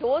2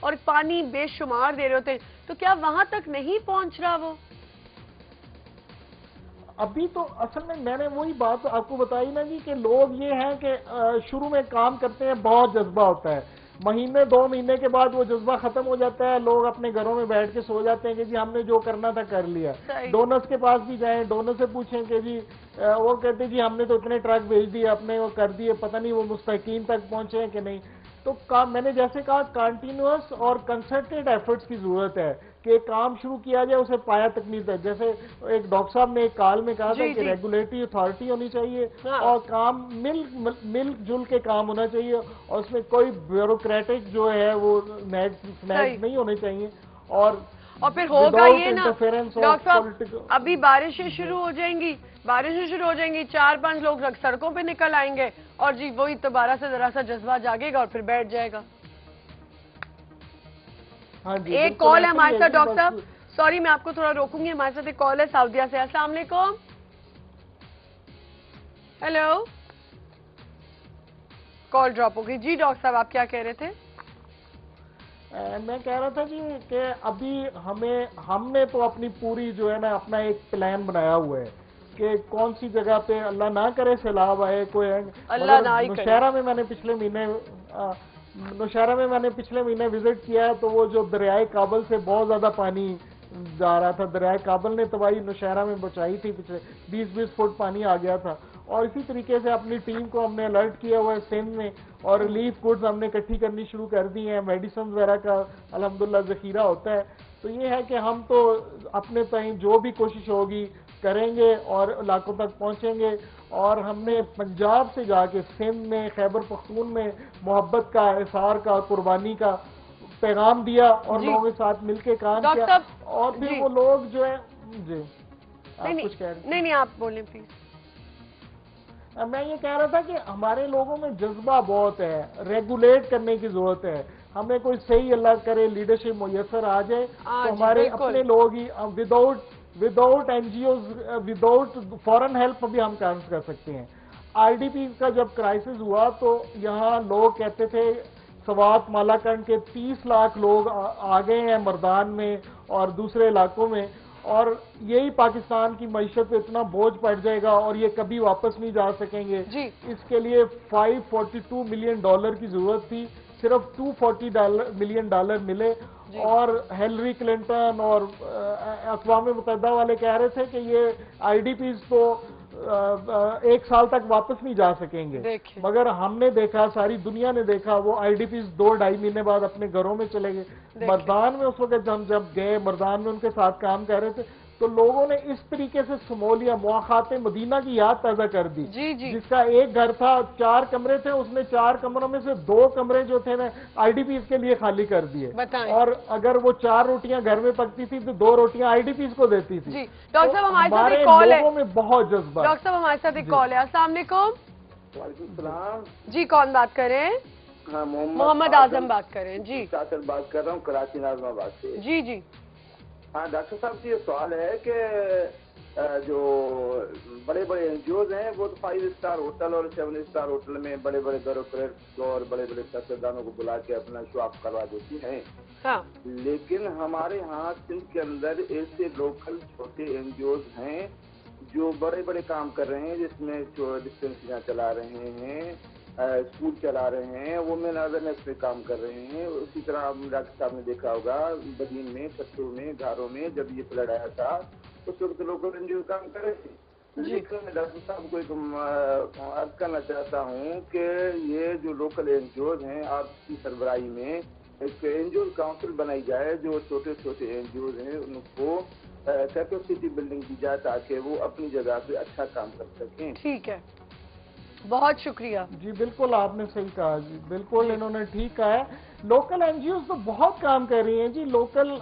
اور پانی بے شمار دے رہے ہوتے ہیں, تو کیا وہاں تک نہیں پہنچ رہا وہ؟ ابھی تو اصل میں نے وہی بات آپ کو بتائی نا جی کہ لوگ یہ ہیں کہ شروع میں کام کرتے ہیں, بہت جذبہ ہوتا ہے, مہینے 2 مہینے کے بعد وہ جذبہ ختم ہو جاتا ہے, لوگ اپنے گھروں میں بیٹھ کے سو جاتے ہیں کہ جی ہم نے جو کرنا تھا کر لیا. ڈونرز کے پاس بھی جائیں, ڈونر سے پوچھیں کہ جی وہ کہتے ہیں جی ہم نے تو اتنے ٹرک بھیج دیے, اپنے وہ کر دیے, پتہ نہیں وہ مستحقین تک پہنچے ہیں کہ نہیں. تو میں نے جیسے کہا کنٹینیوس اور کنسرٹڈ ایفرٹس کی ضرورت ہے کہ کام شروع کیا جائے, اسے پایا تکمیل تک. جیسے ایک ڈاکٹر صاحب نے ایک کال میں کہا تھا کہ ریگولیٹری اتھارٹی ہونی چاہیے اور کام مل جل کے کام ہونا چاہیے, اور اس میں کوئی بیوروکریٹک جو ہے وہ نیگز نہیں ہونے چاہیے. اور پھر ہوگا یہ نا ڈاکٹر صاحب, ابھی بارشیں شروع ہو جائیں گی, 4-5 لوگ سڑکوں پہ نکل آئیں گے, اور جی وہی دوبارہ سے ذرا سا جذبہ جاگے گا اور پھر بیٹھ جائے گا. ایک کال ہے ہمارے ساتھ ڈاکٹر صاحب, سوری میں آپ کو تھوڑا روکوں گی, ہمارے ساتھ ایک کال ہے سعودیہ سے. السلام علیکم. ہیلو, کال ڈراپ ہو گئی. جی ڈاکٹر صاحب آپ کیا کہہ رہے تھے؟ میں کہہ رہا تھا جی کہ ابھی ہم نے تو اپنی پوری جو ہے نا اپنا ایک پلان بنایا ہوا ہے کہ کون سی جگہ پہ اللہ نہ کرے سیلاب آئے کوئی. نوشہرہ میں میں نے پچھلے مہینے وزٹ کیا, تو وہ جو دریائے کابل سے بہت زیادہ پانی جا رہا تھا, دریائے کابل نے تباہی نوشہرہ میں بچائی تھی, پچھلے 20 فٹ پانی آ گیا تھا. اور اسی طریقے سے اپنی ٹیم کو ہم نے الرٹ کیا ہوا ہے سندھ میں, اور ریلیف گڈز ہم نے اکٹھی کرنی شروع کر دی ہیں, میڈیسن وغیرہ کا الحمدللہ ذخیرہ ہوتا ہے. تو یہ ہے کہ ہم تو اپنے تئیں جو بھی کوشش ہوگی کریں گے اور علاقوں تک پہنچیں گے. اور ہم نے پنجاب سے جا کے سندھ میں, خیبر پختون میں محبت کا, احسار کا, قربانی کا پیغام دیا اور لوگوں کے ساتھ مل کے کام کیا. اور پھر وہ لوگ جو ہیں, جی آپ کچھ کہہ رہے ہیں؟ نہیں آپ بولیں پلیز. میں یہ کہہ رہا تھا کہ ہمارے لوگوں میں جذبہ بہت ہے, ریگولیٹ کرنے کی ضرورت ہے. ہمیں کوئی صحیح اللہ کرے لیڈرشپ میسر آ جائے تو ہمارے اپنے لوگ ہی without NGOs, without foreign help بھی ہم کام کر سکتے ہیں. آئی ڈی پی کا جب کرائسس ہوا تو یہاں لوگ کہتے تھے سوات مالاکنڈ کے 30 لاکھ لوگ آ گئے ہیں مردان میں اور دوسرے علاقوں میں, اور یہی پاکستان کی معیشت پہ اتنا بوجھ پڑ جائے گا اور یہ کبھی واپس نہیں جا سکیں گے. اس کے لیے $542 ملین کی ضرورت تھی, صرف $240 ملین ملے. اور ہیلری کلنٹن اور اقوام متحدہ والے کہہ رہے تھے کہ یہ آئی ڈی پیز تو 1 سال تک واپس نہیں جا سکیں گے, مگر ہم نے دیکھا, ساری دنیا نے دیکھا, وہ آئی ڈی پیز 2-2.5 مہینے بعد اپنے گھروں میں چلے گئے. مردان میں اس وقت ہم جب گئے, مردان میں ان کے ساتھ کام کر رہے تھے, تو لوگوں نے اس طریقے سے سمولیا مواخات مدینہ کی یاد تازہ کر دی. جس کا ایک گھر تھا 4 کمرے تھے, اس نے 4 کمروں میں سے 2 کمرے جو تھے نا آئی ڈی پیز کے لیے خالی کر دیے. اور اگر وہ 4 روٹیاں گھر میں پکتی تھی تو 2 روٹیاں آئی ڈی پیز کو دیتی تھی. ڈاکٹر صاحب ہمارے ساتھ ایک کال ہے, لوگوں میں بہت جذبہ. ڈاکٹر صاحب ہمارے ساتھ ایک کال ہے. السلام علیکم. وعلیکم السلام. جی کون بات کر رہے ہیں؟ ہاں محمد اعظم بات کر رہے ہیں. جی بات کر رہا ہوں کراچی ناظم آباد سے. جی ہاں ڈاکٹر صاحب سے یہ سوال ہے کہ جو بڑے بڑے این جی اوز ہیں وہ تو 5 اسٹار ہوٹل اور 7 اسٹار ہوٹل میں بڑے بڑے بیوروکریٹس اور بڑے بڑے سیاستدانوں کو بلا کے اپنا شو آف کروا دیتی ہیں, لیکن ہمارے ہاں سندھ کے اندر ایسے لوکل چھوٹے این جی اوز ہیں جو بڑے بڑے کام کر رہے ہیں, جس میں ڈسپینسریاں چلا رہے ہیں, اسکول چلا رہے ہیں, وومن اویئرنیس پہ کام کر رہے ہیں. اسی طرح ڈاکٹر صاحب نے دیکھا ہوگا بدین میں, کچھوں میں, گھاروں میں جب یہ فلڈ آیا تھا اس وقت لوکل این جی او کام کر رہے تھے. لیکن میں ڈاکٹر صاحب کو ایک عرض کرنا چاہتا ہوں کہ یہ جو لوکل این جی اوز ہیں آپ کی سربراہی میں ایک این جی او کاؤنسل بنائی جائے, جو چھوٹے چھوٹے این جی اوز ہیں ان کو کیپیسٹی بلڈنگ دی جائے تاکہ وہ اپنی جگہ پہ اچھا کام کر سکیں. ٹھیک ہے, بہت شکریہ. جی بالکل آپ نے صحیح کہا, جی بالکل انہوں نے ٹھیک کہا ہے. لوکل این جی اوز تو بہت کام کر رہی ہیں جی. لوکل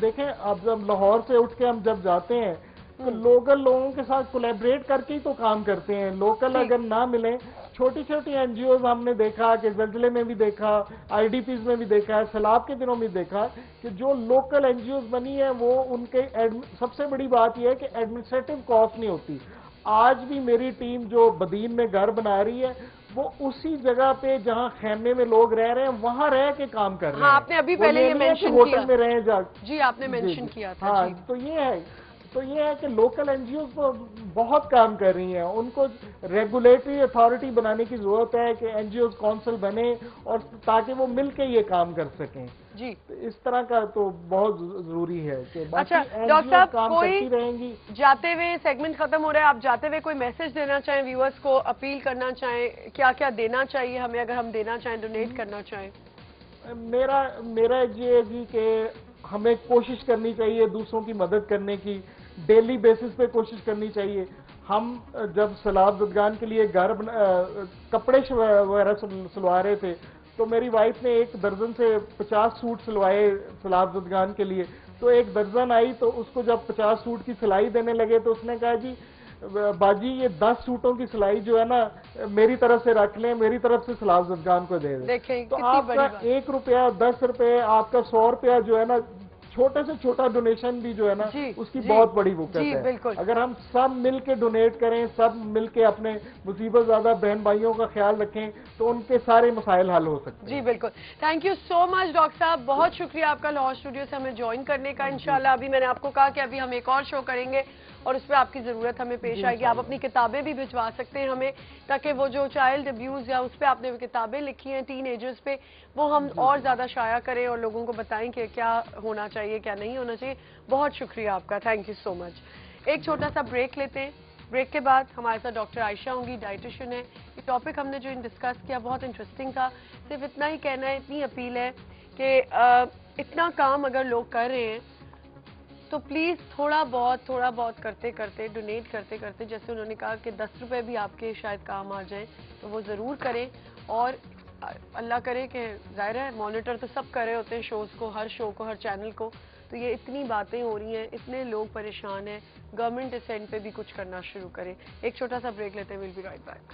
دیکھیں, اب جب لاہور سے اٹھ کے ہم جب جاتے ہیں تو لوکل لوگوں کے ساتھ کولیبریٹ کر کے ہی تو کام کرتے ہیں. لوکل اگر نہ ملیں, چھوٹی چھوٹی این جی اوز ہم نے دیکھا کہ زلزلے میں بھی دیکھا, آئی ڈی پیز میں بھی دیکھا ہے, سیلاب کے دنوں میں دیکھا کہ جو لوکل این جی اوز بنی ہے وہ ان کے سب سے بڑی بات یہ ہے کہ ایڈمنسٹریٹو کاسٹ نہیں ہوتی. آج بھی میری ٹیم جو بدین میں گھر بنا رہی ہے وہ اسی جگہ پہ جہاں خیمے میں لوگ رہ رہے ہیں وہاں رہ کے کام کر رہے ہیں. ہاں آپ نے ابھی پہلے یہ مینشن ہوٹل کیا. میں رہیں جا. جی آپ نے مینشن کیا تھا. ہاں جی تو یہ ہے کہ لوکل این جی اوز بہت کام کر رہی ہیں. ان کو ریگولیٹری اتھارٹی بنانے کی ضرورت ہے کہ این جی اوز کونسل بنے اور تاکہ وہ مل کے یہ کام کر سکیں. جی اس طرح کا تو بہت ضروری ہے کہ باقی اچھا این ڈاکٹر جی اوز صاحب کام کوئی کرتی رہیں گی. جاتے ہوئے سیگمنٹ ختم ہو رہا ہے, آپ جاتے ہوئے کوئی میسج دینا چاہیں ویورز کو, اپیل کرنا چاہیں, کیا کیا دینا چاہیے ہمیں اگر ہم دینا چاہیں, ڈونیٹ کرنا چاہیں؟ میرا یہ ہے جی کہ ہمیں کوشش کرنی چاہیے دوسروں کی مدد کرنے کی, ڈیلی بیسس پہ کوشش کرنی چاہیے. ہم جب سیلاب زدگان کے لیے کپڑے وغیرہ سلوا رہے تھے تو میری وائف نے 1 درجن سے 50 سوٹ سلوائے سیلاب زدگان کے لیے. تو 1 درجن آئی تو اس کو جب 50 سوٹ کی سلائی دینے لگے تو اس نے کہا جی باجی یہ 10 سوٹوں کی سلائی جو ہے نا میری طرف سے رکھ لیں, میری طرف سے سیلاب زدگان کو دے دیں. دیکھیں تو کتنی آپ بڑی کا بات. 1 روپیہ 10 روپے آپ کا 100 روپیہ جو ہے نا چھوٹے سے چھوٹا ڈونیشن بھی جو ہے نا جی اس کی جی بہت بڑی وقت جی ہے. بالکل. اگر ہم سب مل کے ڈونیٹ کریں, سب مل کے اپنے مصیبت زیادہ بہن بھائیوں کا خیال رکھیں تو ان کے سارے مسائل حل ہو سکتے ہیں. جی بالکل. Thank you so much doctor صاحب, بہت شکریہ آپ کا لاہور اسٹوڈیو سے ہمیں جوائن کرنے کا. انشاءاللہ ابھی میں نے آپ کو کہا کہ ابھی ہم ایک اور شو کریں گے اور اس پہ آپ کی ضرورت ہمیں پیش آئے گی. آپ اپنی کتابیں بھی بھجوا سکتے ہیں ہمیں, تاکہ وہ جو چائلڈ ابیوز یا اس پہ آپ نے کتابیں لکھی ہیں ٹین ایجرز پہ وہ ہم اور زیادہ شائع کریں اور لوگوں کو بتائیں کہ کیا ہونا چاہیے کیا نہیں ہونا چاہیے. بہت شکریہ آپ کا, تھینک یو سو مچ. ایک چھوٹا سا بریک لیتے ہیں, بریک کے بعد ہمارے ساتھ ڈاکٹر عائشہ ہوں گی, ڈائٹیشین ہے. یہ ٹاپک ہم نے جو ڈسکس کیا بہت انٹرسٹنگ تھا. صرف اتنا ہی کہنا ہے, اتنی اپیل ہے کہ اتنا کام اگر لوگ کر رہے ہیں تو پلیز تھوڑا بہت کرتے کرتے, ڈونیٹ کرتے کرتے, جیسے انہوں نے کہا کہ 10 روپے بھی آپ کے شاید کام آ جائیں تو وہ ضرور کریں. اور اللہ کرے کہ ظاہر ہے مانیٹر تو سب کر رہے ہوتے ہیں شوز کو, ہر شو کو, ہر چینل کو. تو یہ اتنی باتیں ہو رہی ہیں, اتنے لوگ پریشان ہیں, گورنمنٹ اس اینڈ پہ بھی کچھ کرنا شروع کرے. ایک چھوٹا سا بریک لیتے ہیں, ویل بی رائٹ بیک.